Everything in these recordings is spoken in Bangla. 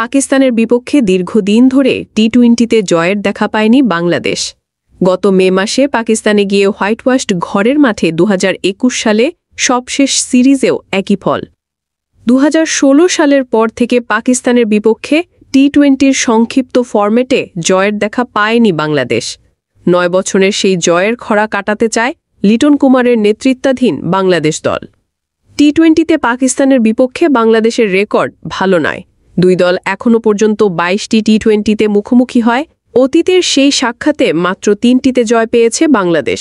পাকিস্তানের বিপক্ষে দীর্ঘদিন ধরে টি-20তে জয়ের দেখা পায়নি বাংলাদেশ। গত মে মাসে পাকিস্তানে গিয়ে হোয়াইটওয়াশড ঘরের মাঠে 2021 সালে সবশেষ সিরিজেও একই ফল। 2016 সালের পর থেকে পাকিস্তানের বিপক্ষে টি-20র সংক্ষিপ্ত ফরম্যাটে জয়ের দেখা পায়নি বাংলাদেশ। 9 বছরের সেই জয়ের খরা কাটাতে চায় লিটন কুমারের নেতৃত্বাধীন বাংলাদেশ দল। টি-20তে পাকিস্তানের বিপক্ষে বাংলাদেশের রেকর্ড ভালো নয়। দুই দল এখনও পর্যন্ত 22টি টি-20তে মুখোমুখি হয়। অতীতের সেই সাক্ষাতে মাত্র 3টিতে জয় পেয়েছে বাংলাদেশ।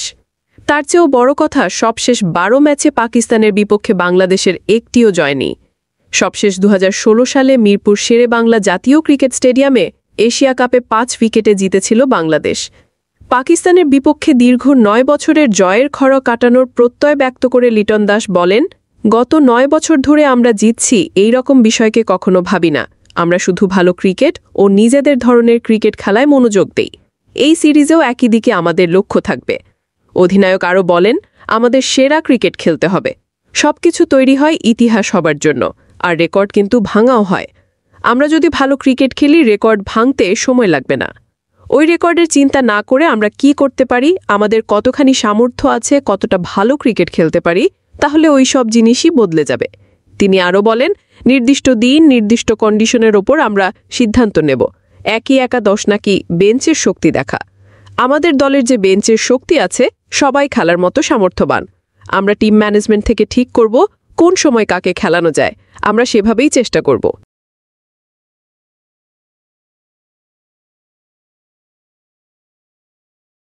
তার চেয়েও বড় কথা, সবশেষ 12 ম্যাচে পাকিস্তানের বিপক্ষে বাংলাদেশের একটিও জয় নেই। সবশেষ 2016 সালে মিরপুর শেরেবাংলা জাতীয় ক্রিকেট স্টেডিয়ামে এশিয়া কাপে 5 উইকেটে জিতেছিল বাংলাদেশ। পাকিস্তানের বিপক্ষে দীর্ঘ 9 বছরের জয়ের খরা কাটানোর প্রত্যয় ব্যক্ত করে লিটন দাস বলেন, গত 9 বছর ধরে আমরা জিতছি এই রকম বিষয়কে কখনো ভাবি না। আমরা শুধু ভালো ক্রিকেট ও নিজেদের ধরনের ক্রিকেট খেলায় মনোযোগ দেই। এই সিরিজেও একই দিকে আমাদের লক্ষ্য থাকবে। অধিনায়ক আরও বলেন, আমাদের সেরা ক্রিকেট খেলতে হবে। সবকিছু তৈরি হয় ইতিহাস হবার জন্য, আর রেকর্ড কিন্তু ভাঙাও হয়। আমরা যদি ভালো ক্রিকেট খেলি, রেকর্ড ভাঙতে সময় লাগবে না। ওই রেকর্ডের চিন্তা না করে আমরা কি করতে পারি, আমাদের কতখানি সামর্থ্য আছে, কতটা ভালো ক্রিকেট খেলতে পারি, তাহলে ওই সব জিনিসই বদলে যাবে। তিনি আরও বলেন, নির্দিষ্ট দিন নির্দিষ্ট কন্ডিশনের ওপর আমরা সিদ্ধান্ত নেব, একই একাদশ নাকি বেঞ্চের শক্তি দেখা। আমাদের দলের যে বেঞ্চের শক্তি আছে, সবাই খেলার মতো সামর্থ্যবান। আমরা টিম ম্যানেজমেন্ট থেকে ঠিক করব কোন সময় কাকে খেলানো যায়, আমরা সেভাবেই চেষ্টা করব।